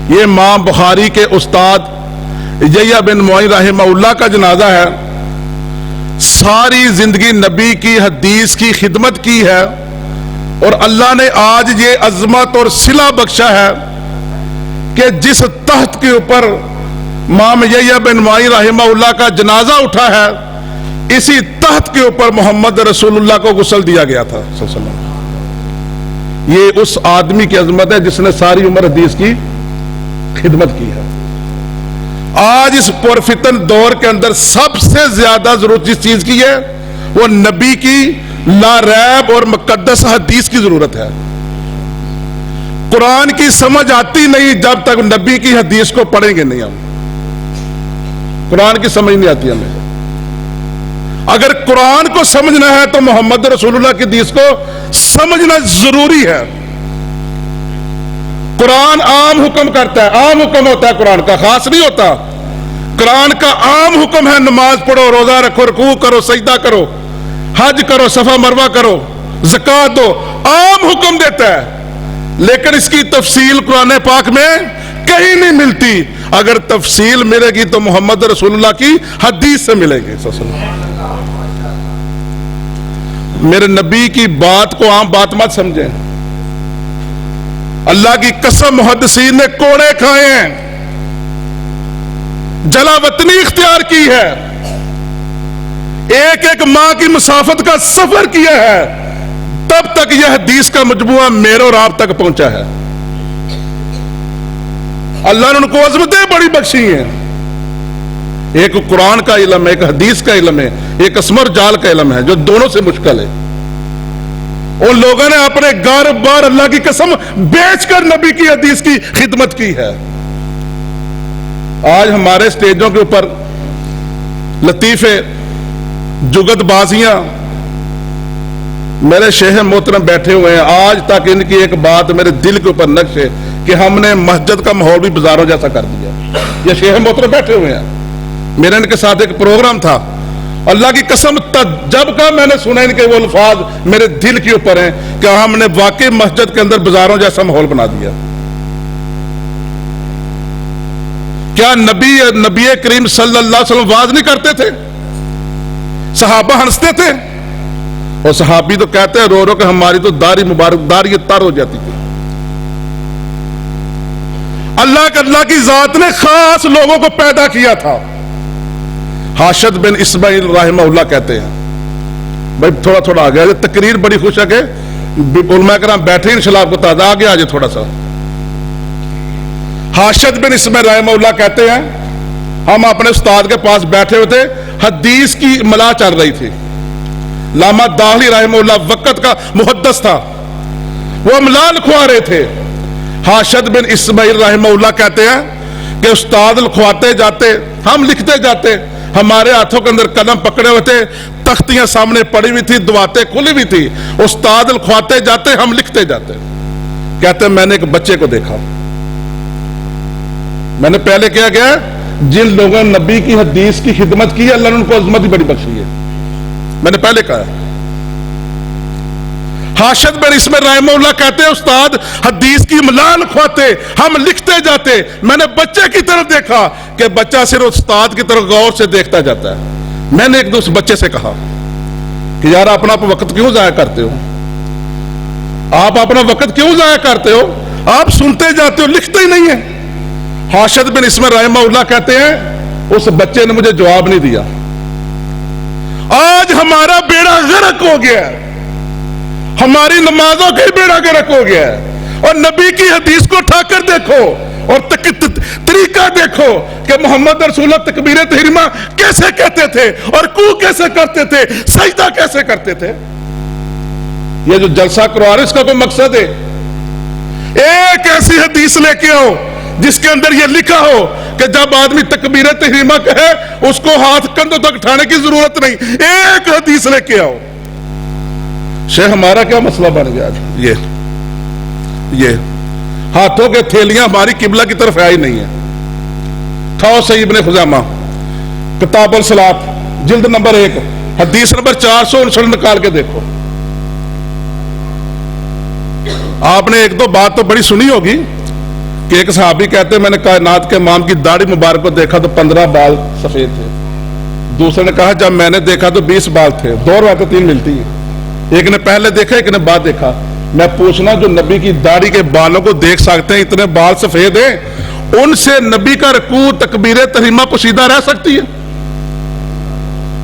یہ امام بخاری کے استاد یحییٰ بن معین رحمہ اللہ کا جنازہ ہے. ساری زندگی نبی کی حدیث کی خدمت کی ہے اور اللہ نے آج یہ عظمت اور صلہ بخشا ہے کہ جس تخت کے اوپر امام یحییٰ بن معین رحمہ اللہ کا جنازہ اٹھا ہے اسی تخت کے اوپر محمد رسول اللہ کو غسل دیا گیا تھا صلی اللہ علیہ وسلم. یہ اس آدمی کی عظمت ہے جس نے ساری عمر حدیث کی خدمت کی ہے. آج اس پرفتن دور کے اندر سب سے زیادہ ضرورت جس چیز کی ہے وہ نبی کی لا ریب اور مقدس حدیث کی ضرورت ہے. قرآن کی سمجھ آتی نہیں جب تک نبی کی حدیث کو پڑھیں گے نہیں. ہم قرآن کی سمجھ نہیں آتی ہمیں. اگر قرآن کو سمجھنا ہے تو محمد رسول اللہ کی حدیث کو سمجھنا ضروری ہے. قرآن عام حکم کرتا ہے, عام حکم ہوتا ہے قرآن کا, خاص نہیں ہوتا. قرآن کا عام حکم ہے نماز پڑھو, روزہ رکھو, رکوع کرو, سجدہ کرو, حج کرو, صفا مروہ کرو, زکوٰۃ دو, عام حکم دیتا ہے. لیکن اس کی تفصیل قرآن پاک میں کہیں نہیں ملتی. اگر تفصیل ملے گی تو محمد رسول اللہ کی حدیث سے ملے گی. میرے نبی کی بات کو عام بات مت سمجھیں. اللہ کی قسم محدثین نے کوڑے کھائے ہیں, جلا وطنی اختیار کی ہے, ایک ایک ماہ کی مسافت کا سفر کیا ہے, تب تک یہ حدیث کا مجموعہ میرے اور آپ تک پہنچا ہے. اللہ نے ان کو عظمتیں بڑی بخشی ہیں. ایک قرآن کا علم ہے, ایک حدیث کا علم ہے, ایک اسمر جال کا علم ہے جو دونوں سے مشکل ہے. ان لوگوں نے اپنے گھر بار اللہ کی قسم بیچ کر نبی کی حدیث کی خدمت کی ہے. آج ہمارے سٹیجوں کے اوپر لطیفے, جگت بازیاں, میرے شیخ محترم بیٹھے ہوئے ہیں. آج تک ان کی ایک بات میرے دل کے اوپر نقش ہے کہ ہم نے مسجد کا ماحول بھی بازاروں جیسا کر دیا. یہ شیخ محترم بیٹھے ہوئے ہیں, میرے ان کے ساتھ ایک پروگرام تھا. اللہ کی قسم جب کا میں نے سنا ان کے وہ الفاظ میرے دل کے اوپر ہیں کہ ہم نے واقعی مسجد کے اندر بازاروں جیسا ماحول بنا دیا. کیا نبی کریم صلی اللہ علیہ وسلم واز نہیں کرتے تھے؟ صحابہ ہنستے تھے, اور صحابی تو کہتے ہیں رو رو کہ ہماری تو داڑھی مبارک داڑھی تر ہو جاتی تھی. اللہ کی ذات نے خاص لوگوں کو پیدا کیا تھا. حاشد بن اسماعیل رحمہ اللہ کہتے ہیں, بھائی تھوڑا تھوڑا آ گیا, تقریر بڑی خوش ہے کہ علماء کرام بیٹھے انشاءاللہ آپ کو تازہ آگے آجے تھوڑا سا. حاشد بن اسماعیل رحمہ اللہ کہتے ہیں ہم اپنے استاد کے پاس بیٹھے ہوئے تھے, حدیث کی ملا چل رہی تھی. علامہ داہلی رحمہ اللہ وقت کا محدث تھا, وہ ملا لکھوا رہے تھے. حاشد بن اسماعیل رحمہ اللہ کہتے ہیں کہ استاد لکھواتے جاتے, ہم لکھتے جاتے, ہمارے ہاتھوں کے اندر قلم پکڑے ہوئے تھے, تختیاں سامنے پڑی ہوئی تھی, دعاتیں کھلی ہوئی تھی, استاد لکھواتے جاتے, ہم لکھتے جاتے. کہتے ہیں میں نے ایک بچے کو دیکھا. میں نے پہلے کیا گیا, جن لوگوں نے نبی کی حدیث کی خدمت کی ہے اللہ نے ان کو عظمت بھی بڑی بخشی ہے. میں نے پہلے کہا. حاشد بن اسماعیل رحمہ اللہ کہتے ہیں استاد حدیث کی ملا لکھواتے, ہم لکھتے جاتے. میں نے بچے کی طرف دیکھا کہ بچہ صرف استاد کی طرف غور سے دیکھتا جاتا ہے. میں نے ایک دوسرے بچے سے کہا کہ یار اپنا وقت کیوں ضائع کرتے ہو, آپ اپنا وقت کیوں ضائع کرتے ہو, آپ سنتے جاتے ہو, لکھتے ہی نہیں ہیں. حاشد بن اسماعیل رحمہ اللہ کہتے ہیں اس بچے نے مجھے جواب نہیں دیا. آج ہمارا بیڑا غرق ہو گیا ہے, ہماری نمازوں کا بیڑا غرق ہو گیا ہے. اور نبی کی حدیث کو اٹھا کر دیکھو اور طریقہ دیکھو کہ محمد رسول اللہ تکبیر تحریمہ کیسے کہتے تھے, اور رکوع کیسے کرتے تھے, سجدہ کیسے کرتے تھے. یہ جو جلسہ کروا رہے اس کا کوئی مقصد ہے, ایک ایسی حدیث لے کے آؤ جس کے اندر یہ لکھا ہو کہ جب آدمی تکبیر تحریمہ کہے اس کو ہاتھ کندھوں تک اٹھانے کی ضرورت نہیں. ایک حدیث لے کے آؤ. شیخ ہمارا کیا مسئلہ بن گیا, یہ ہاتھوں کے تھیلیاں ہماری قبلہ کی طرف آئی نہیں ہے. کھاؤ صحیح ابن خزیمہ کتاب الصلاۃ جلد نمبر 1 حدیث نمبر 459 نکال کے دیکھو. آپ نے ایک دو بات تو بڑی سنی ہوگی, کہ ایک صحابی کہتے ہیں میں نے کائنات کے امام کی داڑھی مبارک کو دیکھا تو 15 بال سفید تھے. دوسرے نے کہا جب میں نے دیکھا تو 20 بال تھے. 2 روایتیں 3 ملتی ہیں, ایک نے پہلے دیکھا ایک نے بعد دیکھا. میں پوچھنا جو نبی کی داڑھی کے بالوں کو دیکھ سکتے ہیں, اتنے بال سفید ہیں, ان سے نبی کا رکوع تکبیر تحریمہ پوشیدہ رہ سکتی ہے؟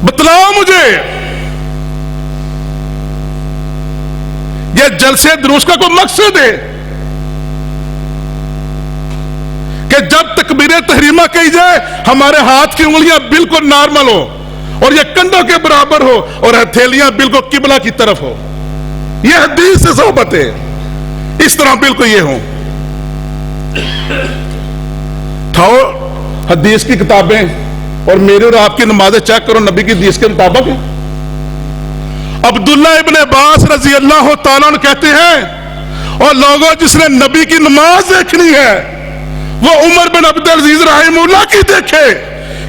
بتلاؤ مجھے. یہ جلسے دروس کا کوئی مقصد ہے کہ جب تکبیر تحریمہ کہی جائے ہمارے ہاتھ کی انگلیاں بالکل نارمل ہو اور یہ کندھوں کے برابر ہو اور ہتھیلیاں بالکل قبلہ کی طرف ہو؟ یہ حدیث سے صحبت ہے. اس طرح بالکل یہ ہوں. اٹھاؤ حدیث کی کتابیں اور میرے اور آپ کی نمازیں چیک کرو, نبی کی حدیث کے مطابق ہے. عبداللہ ابن عباس رضی اللہ تعالیٰ عنہ کہتے ہیں اور لوگوں جس نے نبی کی نماز دیکھنی ہے وہ عمر بن عبد العزیز رحمہ اللہ کی دیکھے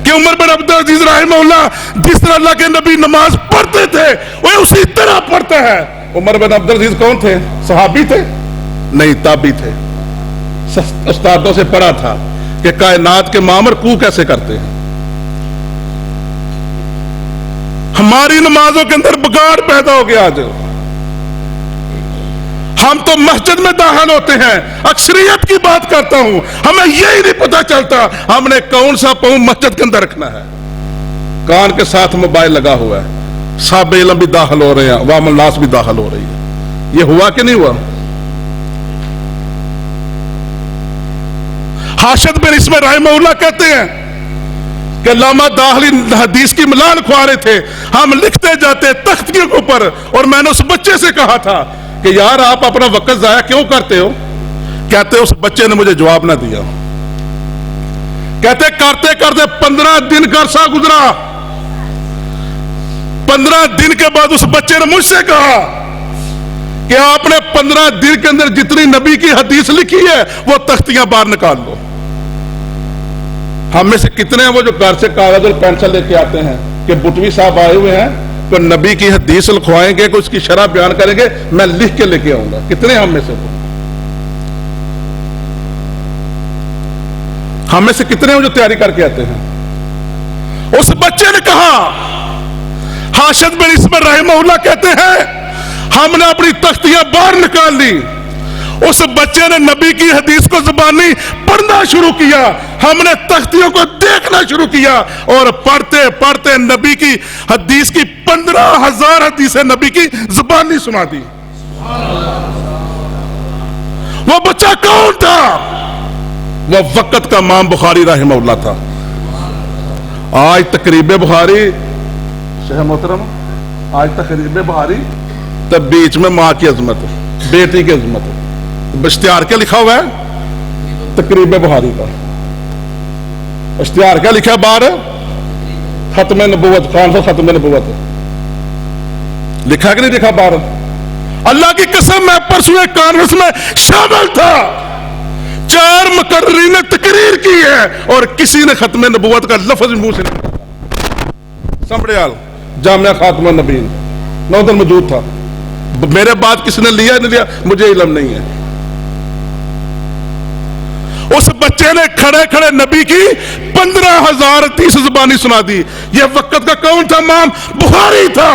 کہ عمر بن عبد العزیز رحمہ اللہ جس طرح اللہ کے نبی نماز پڑھتے تھے وہ اسی طرح پڑھتے ہیں. عمر بن عبد العزیز کون تھے؟ صحابی تھے؟ نہیں, تابعی تھے. استادوں سے پڑھا تھا کہ کائنات کے امام رکوع کیسے کرتے ہیں. ہماری نمازوں کے اندر بگاڑ پیدا ہو گیا. آج ہم تو مسجد میں داخل ہوتے ہیں, اکثریت کی بات کرتا ہوں, ہمیں یہی نہیں پتا چلتا ہم نے کون سا پاؤں مسجد کے اندر رکھنا ہے. کان کے ساتھ موبائل لگا ہوا ہے, صاحب علم بھی داخل ہو رہے ہیں, عوام الناس بھی داخل ہو رہی ہے. یہ ہوا کہ نہیں ہوا؟ حاشد بن اسمہ رحمہ اللہ کہتے ہیں کہ علامہ داخلی حدیث کی ملال کھوا رہے تھے, ہم لکھتے جاتے تختیوں کے اوپر, اور میں نے اس بچے سے کہا تھا کہ یار آپ اپنا وقت ضائع کیوں کرتے ہو؟ کہتے اس بچے نے مجھے جواب نہ دیا. کہتے کرتے کرتے 15 دن کا عرصہ گزرا. 15 دن کے بعد اس بچے نے مجھ سے کہا کہ آپ نے 15 دن کے اندر جتنی نبی کی حدیث لکھی ہے وہ تختیاں باہر نکال لو. ہم میں سے کتنے ہیں وہ جو گھر سے کاغذ اور پینسل لے کے آتے ہیں کہ بٹوی صاحب آئے ہوئے ہیں تو نبی کی حدیث لکھوائیں گے, کہ اس کی شرح بیان کریں گے, میں لکھ کے لے کے آؤں گا. کتنے ہم میں سے وہ؟ ہم میں سے کتنے ہیں جو تیاری کر کے آتے ہیں؟ اس بچے نے کہا, حاشد بن اسمہ رحمہ اللہ کہتے ہیں ہم نے اپنی تختیاں باہر نکال لی. اس بچے نے نبی کی حدیث کو زبانی پڑھنا شروع کیا, ہم نے تختیوں کو دیکھنا شروع کیا, اور پڑھتے پڑھتے نبی کی حدیث کی 15,000 حدیثیں نبی کی زبانی سنا دی. وہ بچہ کون تھا؟ وہ وقت کا امام بخاری رحمہ اللہ تھا. آج تقریب بخاری شیخ محترم, آج تقریب بخاری تب بیچ میں ماں کی عظمت, بیٹی کی عظمت. اشتہار کیا لکھا ہوا ہے؟ تقریب بخاری کا اشتہار کیا لکھا باہر؟ ختم نبوت, کون سا ختم نبوت لکھا کہ نہیں لکھا باہر؟ اللہ کی قسم میں پرسوں ایک کانفرنس میں شامل تھا, 4 مقررین نے تقریر کی ہے اور کسی نے ختم نبوت کا لفظ منہ سے نہیں. سمبڑیال جامعہ خاتمہ النبیین نودن موجود تھا. میرے بات کسی نے لیا نہیں لیا مجھے علم نہیں ہے. اس بچے نے کھڑے کھڑے نبی کی 15,000 حدیث زبانی سنا دی. یہ وقت کا کون تھا؟ امام بخاری تھا.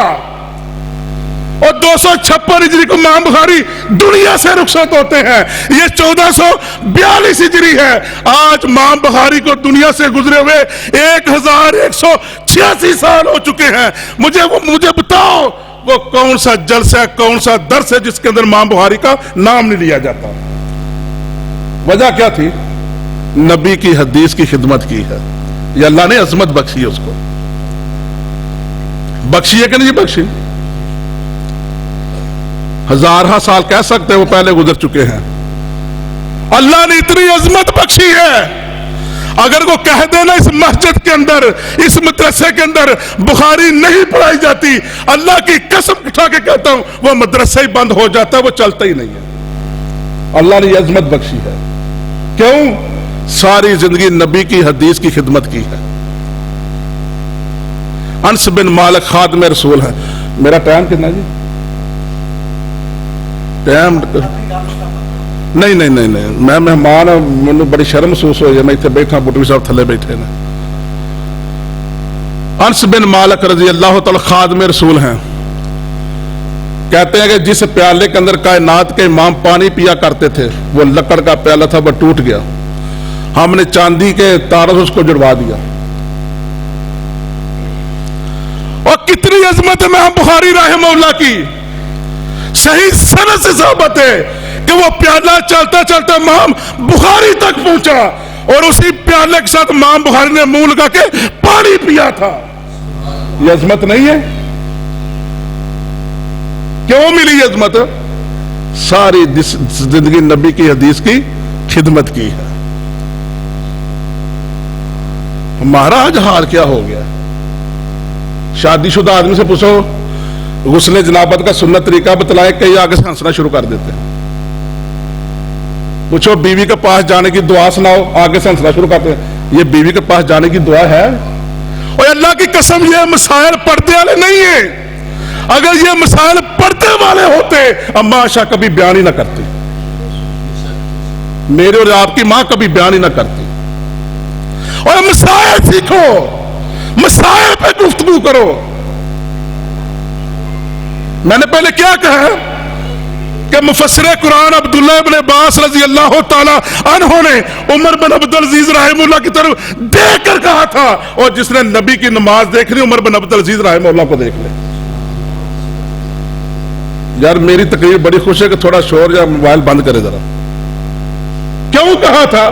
اور 256 ہجری کو امام بخاری دنیا سے رخصت ہوتے ہیں. یہ 1442 ہجری ہے. آج امام بخاری کو دنیا سے گزرے ہوئے 1186 سال ہو چکے ہیں. مجھے بتاؤ وہ کون سا جلسہ, کون سا درس ہے جس کے اندر امام بخاری کا نام نہیں لیا جاتا؟ وجہ کیا تھی؟ نبی کی حدیث کی خدمت کی ہے. یہ اللہ نے عظمت بخشی ہے, اس کو بخشی ہے کہ نہیں بخشی؟ ہزارہ سال کہہ سکتے ہیں وہ پہلے گزر چکے ہیں. اللہ نے اتنی عظمت بخشی ہے. اگر وہ کہہ دینا اس مسجد کے اندر, اس مدرسے کے اندر بخاری نہیں پڑھائی جاتی, اللہ کی قسم اٹھا کے کہتا ہوں وہ مدرسہ ہی بند ہو جاتا ہے, وہ چلتا ہی نہیں ہے. اللہ نے یہ عظمت بخشی ہے. کیوں؟ ساری زندگی نبی کی حدیث کی خدمت کی ہے. انس بن مالک خادم رسول ہے. میرا ٹائم کتنا جی؟ ٹائم نہیں نہیں نہیں نہیں میں مہمان ہوں, مجھے بڑی شرم محسوس ہوئی ہے, میں اتنے بیٹھا, بٹوی صاحب تھلے بیٹھے ہیں. انس بن مالک رضی اللہ تعالی خادم رسول ہیں, کہتے ہیں کہ جس پیالے کے اندر کائنات کے امام پانی پیا کرتے تھے, وہ لکڑ کا پیالہ تھا, وہ ٹوٹ گیا, ہم نے چاندی کے تاروں سے اس کو جڑوا دیا. اور کتنی عظمت ہے امام بخاری رحمہ اللہ کی, صحیح سند سے ثابت ہے کہ وہ پیالہ چلتا چلتا امام بخاری تک پہنچا اور اسی پیالے کے ساتھ امام بخاری نے منہ لگا کے پانی پیا تھا. یہ عظمت نہیں ہے؟ کیوں ملی عظمت؟ ساری زندگی نبی کی حدیث کی خدمت کی ہے. ہمارا آج حال کیا ہو گیا؟ شادی شدہ آدمی سے پوچھو غسل جنابت کا سنت طریقہ بتلائے, کئی آگے سے ہنسنا شروع کر دیتے ہیں. پوچھو بیوی کے پاس جانے کی دعا سناؤ, آگے سے ہنسنا شروع کرتے ہیں. یہ بیوی کے پاس جانے کی دعا ہے؟ اور اللہ کی قسم یہ مسائل پردے والے نہیں ہیں. اگر یہ مسائل پردے والے ہوتے اما عائشہ کبھی بیان ہی نہ کرتی, میرے اور آپ کی ماں کبھی بیان ہی نہ کرتی. اور مسائل سیکھو, مسائل پہ گفتگو کرو. میں نے پہلے کیا کہا کہ مفسر قرآن عبداللہ ابن عباس رضی اللہ تعالی عنہ نے عمر بن عبدالعزیز رحمہ اللہ کی طرف دیکھ کر کہا تھا, اور جس نے نبی کی نماز دیکھ لی عمر بن عبدالعزیز رحمہ اللہ کو دیکھ لے. یار میری تقریر بڑی خوش ہے کہ تھوڑا شور یا موبائل بند کرے ذرا. کیوں کہا تھا؟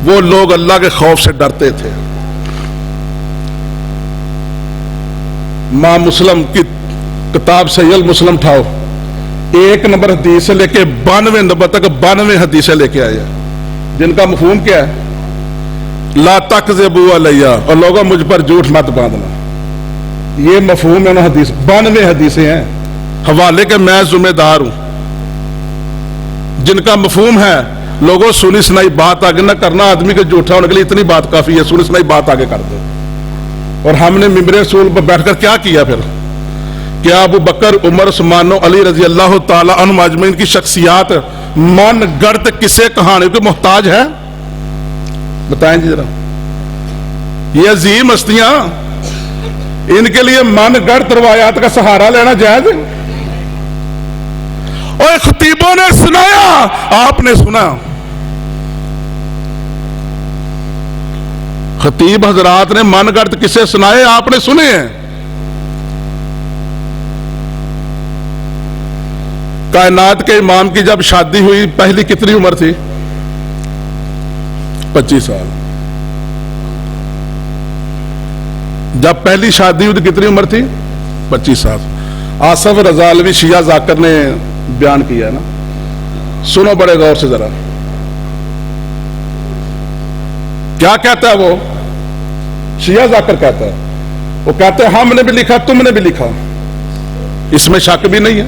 وہ لوگ اللہ کے خوف سے ڈرتے تھے. ماں مسلم کی کتاب صحیح المسلم اٹھاؤ, 1 نمبر حدیث سے لے کے 92 نمبر تک 92 حدیثیں لے کے آئے, جن کا مفہوم کیا ہے؟ لا تکذبوا علیہ, اور لوگوں مجھ پر جھوٹ مت باندھنا. یہ مفہوم ہے نا حدیث, 92 حدیثیں ہیں حوالے کے, میں ذمہ دار ہوں. جن کا مفہوم ہے لوگوں سنی سنائی بات آگے نہ کرنا, آدمی کے جھوٹا ہونے کے لیے اتنی بات کافی ہے, سنی سنائی بات آگے کر دو. اور ہم نے ممبر رسول پر بیٹھ کر کیا کیا پھر؟ کیا ابو بکر, عمر, عثمان و علی رضی اللہ تعالی عنہم اجمعین کی شخصیات من گڑت قصے کہانیوں کے محتاج ہے؟ بتائیں جی ذرا. یہ عظیم ہستیاں, ان کے لیے من گڑت روایات کا سہارا لینا جائز ہے؟ اور خطیبوں نے سنایا, آپ نے سنا. خطیب حضرات نے من گڑت قصے سنائے, آپ نے سنے ہیں. کائنات کے امام کی جب شادی ہوئی پہلی کتنی عمر تھی؟ 25 سال. جب پہلی شادی ہوئی تو کتنی عمر تھی؟ 25 سال. آصف رضالوی شیعہ ذاکر نے بیان کیا ہے نا, سنو بڑے غور سے ذرا. کیا کہتا ہے وہ شیعہ ذاکر؟ کہتا ہے, وہ کہتے ہیں ہم نے بھی لکھا تم نے بھی لکھا, اس میں شک بھی نہیں ہے.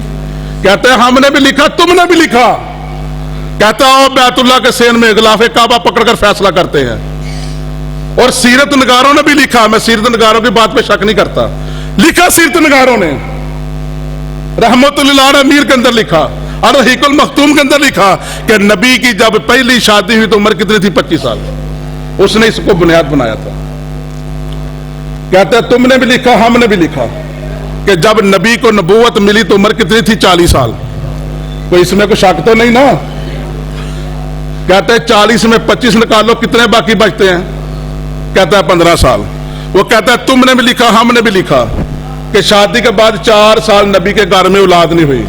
کہتے ہیں ہم نے بھی لکھا تم نے بھی لکھا. کہتا ہے بیت اللہ کے سین میں غلاف کعبہ پکڑ کر فیصلہ کرتے ہیں. اور سیرت نگاروں نے بھی لکھا, میں سیرت نگاروں کی بات پہ شک نہیں کرتا, لکھا سیرت نگاروں نے. رحمت اللہ امیر کے اندر لکھا, اور رحیق المختوم کے اندر لکھا کہ نبی کی جب پہلی شادی ہوئی تو عمر کتنی تھی؟ 25 سال. اس نے اس کو بنیاد بنایا تھا. کہتے ہیں تم نے بھی لکھا ہم نے بھی لکھا کہ جب نبی کو نبوت ملی تو عمر کتنی تھی؟ 40 سال. کوئی اس میں کوئی شک تو نہیں نا؟ کہتے ہیں 40 میں 25 نکالو, کتنے باقی بچتے ہیں؟ کہتا ہے 15 سال. وہ کہتا ہے تم نے بھی لکھا ہم نے بھی لکھا کہ شادی کے بعد 4 سال نبی کے گھر میں اولاد نہیں ہوئی.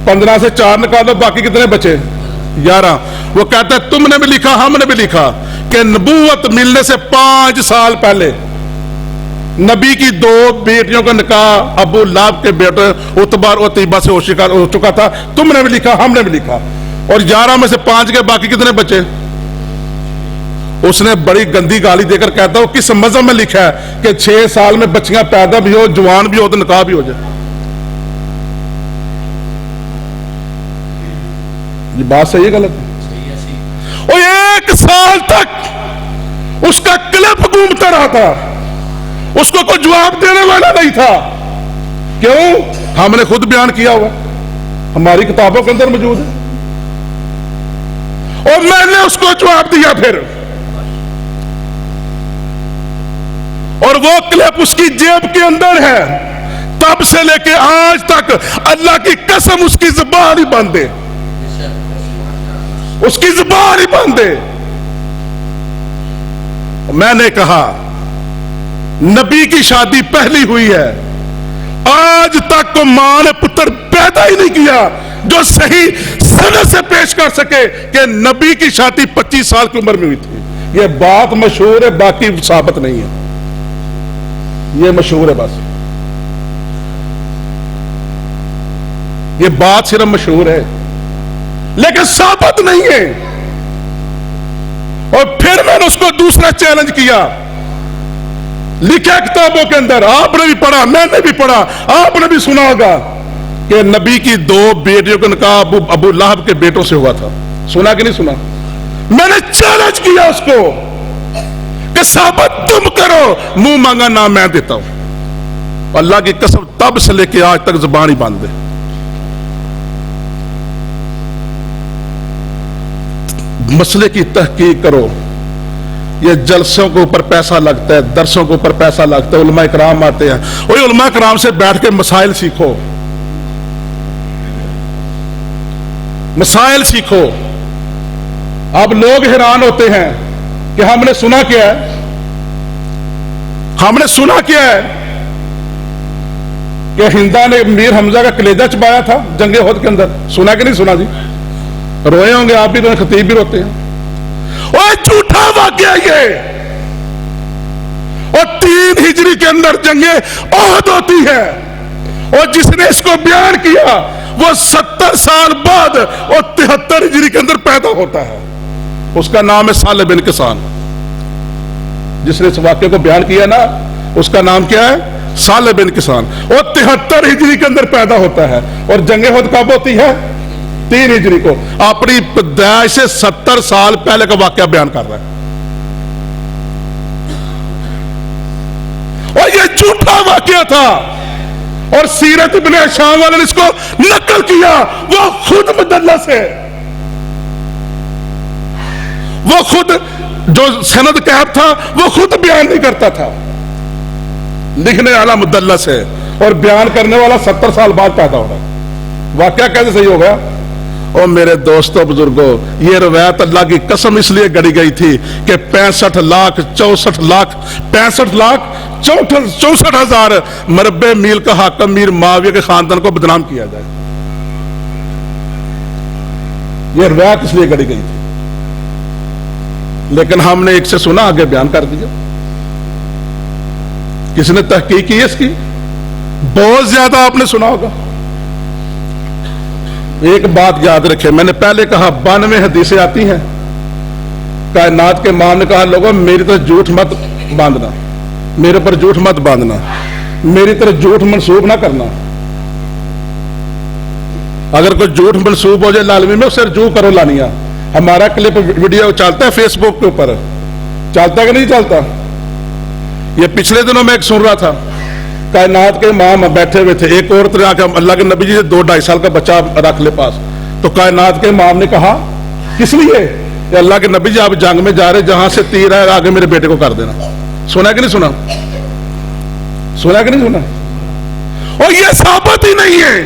15 سے 4 نکالو, باقی کتنے بچے؟ 11. وہ کہتا ہے تم نے بھی لکھا ہم نے بھی لکھا کہ نبوت ملنے سے 5 سال پہلے نبی کی 2 بیٹیوں کا نکاح ابو لہب کے بیٹے عتبہ اور عتیبہ سے ہو چکا تھا. تم نے بھی لکھا ہم نے بھی لکھا. اور 11 میں سے 5 کے باقی کتنے بچے؟ اس نے بڑی گندی گالی دے کر کہتا وہ کس مذہب میں لکھا ہے کہ 6 سال میں بچیاں پیدا بھی ہو, جوان بھی ہو تو نکاح بھی ہو جائے؟ یہ بات صحیح ہے غلط ہے؟ اور 1 سال تک اس کا کلپ گھومتا رہا تھا, اس کو کوئی جواب دینے والا نہیں تھا. کیوں؟ ہم نے خود بیان کیا ہوا, ہماری کتابوں کے اندر موجود ہے. اور میں نے اس کو جواب دیا پھر، اور وہ کلپ اس کی جیب کے اندر ہے، تب سے لے کے آج تک اللہ کی قسم اس کی زبان ہی بند ہے، اس کی زبان ہی بند ہے۔ میں نے کہا نبی کی شادی پہلی ہوئی ہے، آج تک کو ماں نے پتر پیدا ہی نہیں کیا جو صحیح سند سے پیش کر سکے کہ نبی کی شادی 25 سال کی عمر میں ہوئی تھی۔ یہ بات مشہور ہے، باقی ثابت نہیں ہے، یہ مشہور ہے، بس یہ بات صرف مشہور ہے لیکن ثابت نہیں ہے۔ اور پھر میں نے اس کو دوسرا چیلنج کیا، لکھا کتابوں کے اندر، آپ نے بھی پڑھا، میں نے بھی پڑھا، آپ نے بھی سنا ہوگا کہ نبی کی 2 بیٹیوں کا نکاح ابو لہب کے بیٹوں سے ہوا تھا، سنا کہ نہیں سنا؟ میں نے چیلنج کیا اس کو کہ ثابت تم کرو، منہ مانگا نام میں دیتا ہوں۔ اللہ کی قسم تب سے لے کے آج تک زبان ہی بند ہے۔ مسئلے کی تحقیق کرو، یہ جلسوں کے اوپر پیسہ لگتا ہے، درسوں کے اوپر پیسہ لگتا ہے، علماء کرام آتے ہیں، وہی علماء کرام سے بیٹھ کے مسائل سیکھو، مسائل سیکھو۔ اب لوگ حیران ہوتے ہیں کہ ہم نے سنا کیا ہے، ہم نے سنا کیا ہے کہ ہندا نے میر حمزہ کا کلیجہ چبایا تھا جنگ احد کے اندر، سنا کہ نہیں سنا جی؟ روئے ہوں گے آپ بھی، خطیب بھی روتے ہیں۔ اور جھوٹا واقعہ یہ، اور 3 ہجری کے اندر جنگ احد ہوتی ہے، اور جس نے اس کو بیان کیا وہ 70 سال بعد اور 73 ہجری کے اندر پیدا ہوتا ہے، اس کا نام ہے صالح بن کسان۔ جس نے اس واقعے کو بیان کیا نا، اس کا نام کیا ہے؟ صالح بن کسان، اور 73 ہجری کے اندر پیدا ہوتا ہے، اور جنگ احد کب ہوتی ہے؟ 3 ہجری کو۔ اپنی پیدائش سے 70 سال پہلے کا واقعہ بیان کر رہا ہے، اور یہ جھوٹا واقعہ تھا، اور سیرت ابن ہشام والے نے اس کو نقل کیا، وہ خود مدلس ہے، وہ خود جو سند کہب تھا وہ خود بیان نہیں کرتا تھا، لکھنے والا مدلس ہے، اور بیان کرنے والا 70 سال بعد پیدا ہو رہا ہے۔ واقعہ کیسے صحیح ہو گیا؟ اور میرے دوستوں بزرگوں، یہ روایت اللہ کی قسم اس لیے گڑی گئی تھی کہ 65,64,64,000 مربع میل کا حاکم میر معاویہ کے خاندان کو بدنام کیا جائے، یہ روایت اس لیے گڑی گئی تھی، لیکن ہم نے ایک سے سنا، آگے بیان کر دیا۔ کس نے تحقیق کی اس کی؟ بہت زیادہ آپ نے سنا ہوگا۔ ایک بات یاد رکھیں، میں نے پہلے کہا 92 حدیثیں آتی ہیں، کائنات کے امام نے کہا لوگوں میری طرف جھوٹ مت باندھنا، میرے پر جھوٹ مت باندھنا، میری طرف جھوٹ منسوب نہ کرنا، اگر کوئی جھوٹ منسوب ہو جائے لالمی میں اسے رجوع کرو لانیہ۔ ہمارا کلپ ویڈیو چلتا ہے فیس بک کے اوپر، چلتا ہے کہ نہیں چلتا؟ یہ پچھلے دنوں میں ایک سن رہا تھا، کائنات کے امام بیٹھے ہوئے تھے، ایک عورت نے آ کے اللہ کے نبی جی 2-2.5 سال کا بچہ رکھ لے پاس، تو کائنات کے امام نے کہا کس لیے؟ کہ اللہ کے نبی جی آپ جنگ میں جا رہے، جہاں سے تیر ہے آگے میرے بیٹے کو کر دینا۔ سنا کہ نہیں سنا؟ سنا کہ نہیں سنا؟ اور یہ ثابت ہی نہیں ہے،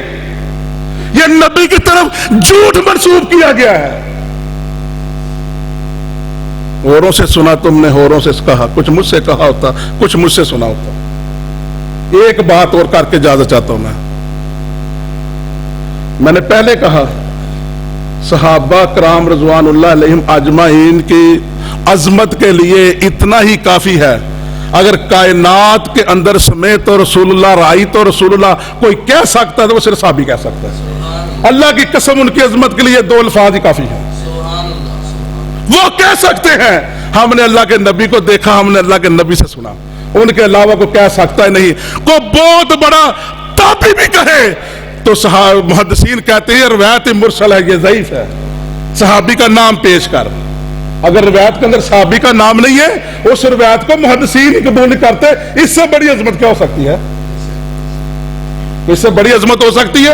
یہ نبی کی طرف جھوٹ منسوب کیا گیا ہے۔ اوروں سے سنا تم نے، اوروں سے کہا، کچھ مجھ سے کہا ہوتا، کچھ مجھ سے سنا ہوتا۔ ایک بات اور کر کے اجازت چاہتا ہوں، میں نے پہلے کہا صحابہ کرام رضوان اللہ علیہم اجمعین کی عظمت کے لیے اتنا ہی کافی ہے، اگر کائنات کے اندر سمیت تو رسول اللہ رائی تو رسول اللہ کوئی کہہ سکتا ہے تو وہ صرف صحابی کہہ سکتا ہے۔ اللہ کی قسم ان کی عظمت کے لیے 2 الفاظ ہی کافی ہیں، وہ کہہ سکتے ہیں ہم نے اللہ کے نبی کو دیکھا، ہم نے اللہ کے نبی سے سنا، ان کے علاوہ کو کہہ سکتا ہے نہیں۔ کو بہت بڑا تابعی بھی کہے تو محدثین کہتے ہیں روایت مرسل ہے، یہ ضعیف ہے، صحابی کا نام پیش کر۔ اگر روایت کے اندر صحابی کا نام نہیں ہے، اس روایت کو محدثین ہی قبول نہیں کرتے، اس سے بڑی عظمت کیا ہو سکتی ہے؟ اس سے بڑی عظمت ہو سکتی ہے؟